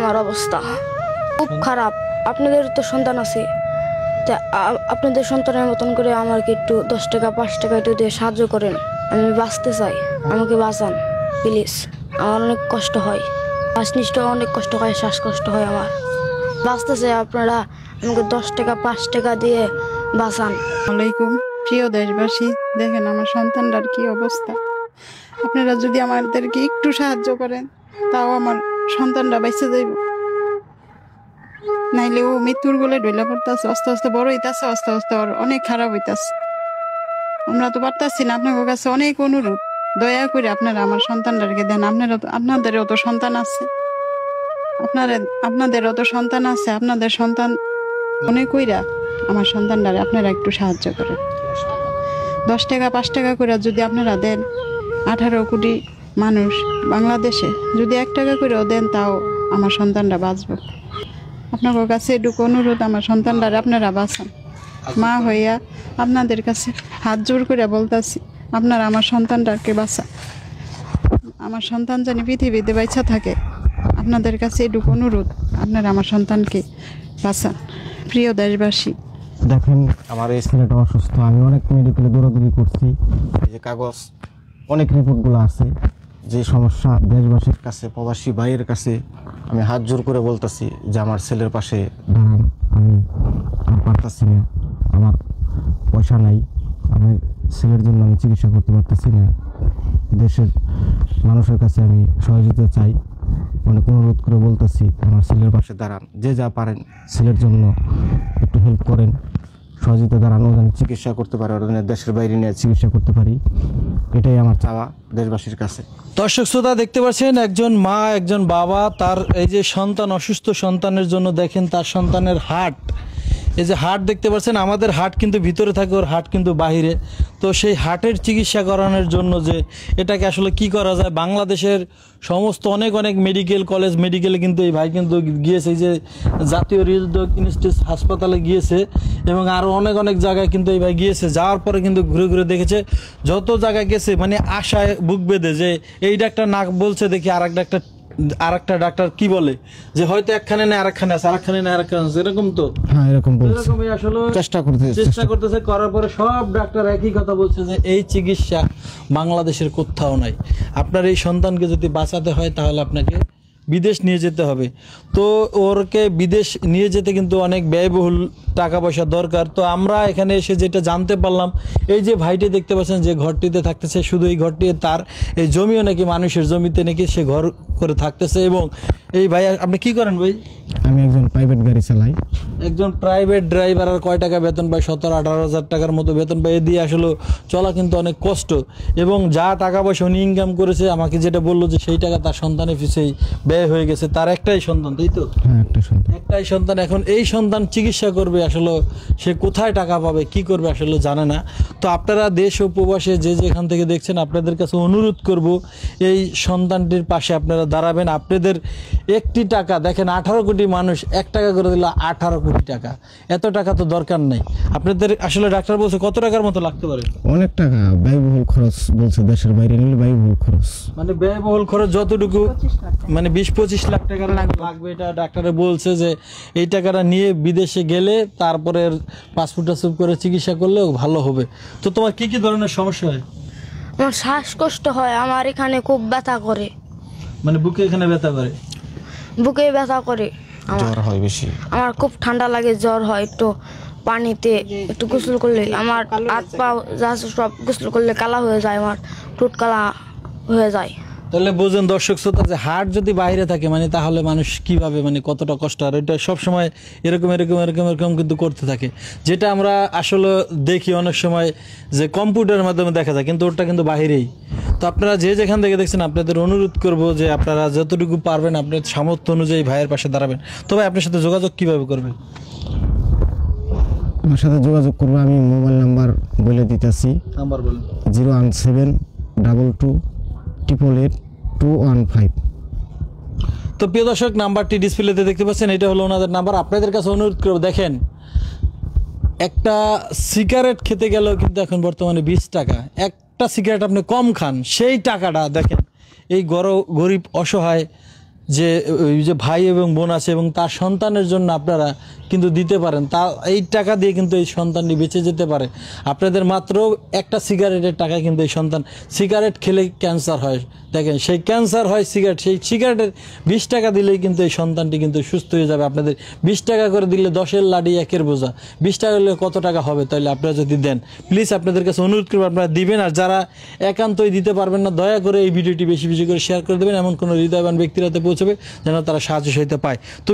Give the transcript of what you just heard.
আমার অবস্থা খুব খারাপ। আপনাদের তো সন্তান আছে, তা আপনাদের সন্তানের মতন করে আমাকে একটু 10 টাকা 5 টাকা একটু দিয়ে সাহায্য করেন। আমি বাঁচতে চাই, আমাকে বাঁচান প্লিজ। আমার অনেক কষ্ট হয়, শ্বাস নিতে অনেক কষ্ট হয়, শ্বাসকষ্ট হয় আমার। বাঁচতে চাই, আপনারা আমাকে 10 টাকা 5 টাকা দিয়ে বাঁচান। আলাইকুম প্রিয় দেশবাসী, দেখেন আমার সন্তানটার কি অবস্থা। আপনারা যদি আমাদেরকে একটু সাহায্য করেন তাও আমার সন্তানটা বেঁচে যাইব, নাইলে ও মৃত্যুর গোলে ঢইলা পড়তেছে। আস্তে আস্তে বড় হইতেছে, আস্তে আস্তে ওর অনেক খারাপ হইতেছে। আমরা তো পারতাছি না, আপনার কাছে অনেক অনুরোধ, দয়া করে আপনারা আমার সন্তানটাকে দেন। আপনাদেরও তো সন্তান আছে, আপনাদেরও তো সন্তান আছে। আপনাদের সন্তান মনে কইরা আমার সন্তানটারে আপনারা একটু সাহায্য করেন। 10 টাকা 5 টাকা করে যদি আপনারা দেন, 18 কোটি মানুষ বাংলাদেশে যদি 1 টাকা করেও দেন, তাও আমার সন্তানটা বাঁচব। আপনার কাছে এটুকু অনুরোধ, আমার সন্তানটারে আপনারা বাঁচান। মা হইয়া আপনাদের কাছে হাত জোর করে বলতাছি, আপনারা আমার সন্তানটাকে বাঁচান। আমার সন্তান জানি পৃথিবীতে বাইচা থাকে, আপনাদের কাছে এটুকু অনুরোধ, আপনারা আমার সন্তানকে বাঁচান। প্রিয় দেশবাসী, দেখেন আমার এই ছেলেটা অসুস্থ, আমি অনেক মেডিকেলে দৌড়াদৌড়ি করছি, এই যে কাগজ অনেক রিপোর্টগুলো আছে। যে সমস্যা দেশবাসীর কাছে, প্রবাসী ভাইয়ের কাছে আমি হাত জোর করে বলতেছি যে আমার ছেলের পাশে দাঁড়ান। আমি আর পারতাছি না, আমার পয়সা নাই, আমার ছেলের জন্য আমি চিকিৎসা করতে পারতেছি না। দেশের মানুষের কাছে আমি সহযোগিতা চাই, অনেক অনুরোধ করে বলতেছি আমার ছেলের পাশে দাঁড়ান। যে যা পারেন ছেলের জন্য একটু হেল্প করেন, সহযোগিতা দাঁড়ান, ও যেন চিকিৎসা করতে পারে, ওরা দেশের বাইরে নিয়ে চিকিৎসা করতে পারি, এটাই আমার চাওয়া দেশবাসীর কাছে। দর্শক শ্রোতা, দেখতে পাচ্ছেন একজন মা, একজন বাবা, তার এই যে সন্তান, অসুস্থ সন্তানের জন্য দেখেন তার সন্তানের হার্ট, এই যে হার্ট দেখতে পাচ্ছেন, আমাদের হার্ট কিন্তু ভিতরে থাকে, ওর হার্ট কিন্তু বাহিরে। তো সেই হার্টের চিকিৎসা করানোর জন্য যে এটাকে আসলে কি করা যায়, বাংলাদেশের সমস্ত অনেক মেডিকেল কলেজ, মেডিকেলে কিন্তু এই ভাই কিন্তু গিয়েছে, এই যে জাতীয় হৃদরোগ ইনস্টিটিউট হাসপাতালে গিয়েছে এবং আরও অনেক জায়গায় কিন্তু এই ভাই গিয়েছে। যাওয়ার পরে কিন্তু ঘুরে ঘুরে দেখেছে, যত জায়গায় গেছে মানে আশায় বুক বেঁধে যে এই ডাক্তার না বলছে দেখি আরেকটা ডাক্তার কি বলে যে হয়তো একখানে না আরেকখানে আছে, আরেকখানে না আরেকখানে আছে, এরকম তো এরকমই আসলে চেষ্টা করতেছে। করার পরে সব ডাক্তার একই কথা বলছে যে এই চিকিৎসা বাংলাদেশের কোথাও নাই। আপনার এই সন্তানকে যদি বাঁচাতে হয় তাহলে আপনাকে বিদেশ নিয়ে যেতে হবে। তো ওরকে বিদেশ নিয়ে যেতে কিন্তু অনেক ব্যয়বহুল টাকা পয়সা দরকার। তো আমরা এখানে এসে যেটা জানতে পারলাম, এই যে ভাইটি দেখতে পাচ্ছেন যে ঘরটিতে থাকতেছে, শুধু এই ঘরটি তার, এই জমিও নাকি মানুষের জমিতে নাকি সে ঘর করে থাকতেছে। এবং এই ভাই, আপনি কি করেন ভাই? আমি একজন প্রাইভেট গাড়ি চালাই। একজন প্রাইভেট ড্রাইভার, আর কয় টাকা বেতন পায়? 17-18 হাজার টাকার মতো বেতন পায়। এ দিয়ে আসলে চলা কিন্তু অনেক কষ্ট। এবং যা টাকা পয়সা উনি ইনকাম করেছে, আমাকে যেটা বললো যে সেই টাকা তার সন্তানের পিছেই ব্যয় হয়ে গেছে। তার একটাই সন্তান, তাই তো? হ্যাঁ, একটাই সন্তান। এখন এই সন্তান চিকিৎসা করবে, আসলে সে কোথায় টাকা পাবে, কি করবে আসলে জানে না। তো আপনারা দেশ ও প্রবাসে যে যেখান থেকে দেখছেন, আপনাদের কাছে অনুরোধ করব এই সন্তানটির পাশে আপনারা দাঁড়াবেন। আপনাদের একটি টাকা, দেখেন 18 কোটি মানুষ, 1 টাকা করে দিল 18 কোটি টাকা। এত টাকা তো দরকার নেই আপনাদের। আসলে ডাক্তার বলছে কত টাকার মতো লাগতে পারে? অনেক টাকা ব্যয়বহুল খরচ বলছে, দেশের বাইরে নিলে ব্যয়বহুল খরচ, মানে ব্যয়বহুল খরচ যতটুকু, মানে 20-25 লাখ টাকা লাগবে। এটা ডাক্তারে বলছে যে এই টাকাটা নিয়ে বিদেশে গেলে তারপরে পাসপোর্ট করে চিকিৎসা করলে ভালো হবে। তো তোমার কি কি ধরনের সমস্যা হয়? আমার শ্বাসকষ্ট হয়, আমার এখানে খুব ব্যথা করে, মানে বুকে এখানে ব্যথা করে, বুকে ব্যথা করে, জ্বর হয় বেশি, আমার খুব ঠান্ডা লাগে, জ্বর হয়। একটু পানিতে একটু গোসল করলে আমার হাত পা যা সব গোসল করলে কালা হয়ে যায়, আমার ঠোঁট কালা হয়ে যায়। তাহলে বোঝেন দর্শক শ্রোতা, যে হার্ট যদি বাইরে থাকে মানে তাহলে মানুষ কিভাবে, মানে কতটা কষ্ট। আর এটা সবসময় এরকম কিন্তু করতে থাকে, যেটা আমরা আসলে দেখি অনেক সময় যে কম্পিউটারের মাধ্যমে দেখা যায়, কিন্তু ওটা কিন্তু বাহিরেই। তো আপনারা যে যেখান থেকে দেখছেন, আপনাদের অনুরোধ করব যে আপনারা যতটুকু পারবেন আপনার সামর্থ্য অনুযায়ী ভাইয়ের পাশে দাঁড়াবেন। তবে আপনার সাথে যোগাযোগ কিভাবে করবেন? আমার সাথে যোগাযোগ করবো, আমি মোবাইল নাম্বার বলে দিতেছি। নাম্বার বলুন। 01722888215। তো প্রিয় দর্শক, নাম্বারটি ডিসপ্লেতে দেখতে পাচ্ছেন, এটা হলো ওনাদের নাম্বার। আপনাদের কাছে অনুরোধ করব, দেখেন একটা সিগারেট খেতে গেলেও কিন্তু এখন বর্তমানে 20 টাকা। একটা সিগারেট আপনি কম খান, সেই টাকাটা দেখেন এই গরিব অসহায় যে ওই যে ভাই এবং বোন আছে এবং তার সন্তানের জন্য আপনারা কিন্তু দিতে পারেন, তা এই টাকা দিয়ে কিন্তু এই সন্তানটি বেঁচে যেতে পারে। আপনাদের মাত্র একটা সিগারেটের টাকা কিন্তু এই সন্তান, সিগারেট খেলে ক্যান্সার হয়, দেখেন সেই ক্যান্সার হয় সিগারেট, সেই সিগারেটের 20 টাকা দিলেই কিন্তু এই সন্তানটি কিন্তু সুস্থ হয়ে যাবে। আপনাদের 20 টাকা করে দিলে 10-এর লাডি 1-এর বোঝা, 20 টাকা হলে কত টাকা হবে? তাহলে আপনারা যদি দেন, প্লিজ আপনাদের কাছে অনুরোধ করবো আপনারা দিবেন। আর যারা একান্তই দিতে পারবেন না, দয়া করে এই ভিডিওটি বেশি বেশি করে শেয়ার করে দেবেন, এমন কোনো হৃদয়বান ব্যক্তির হাতে পৌঁছবে যেন তারা সাহায্য সহায়তা পায়। তো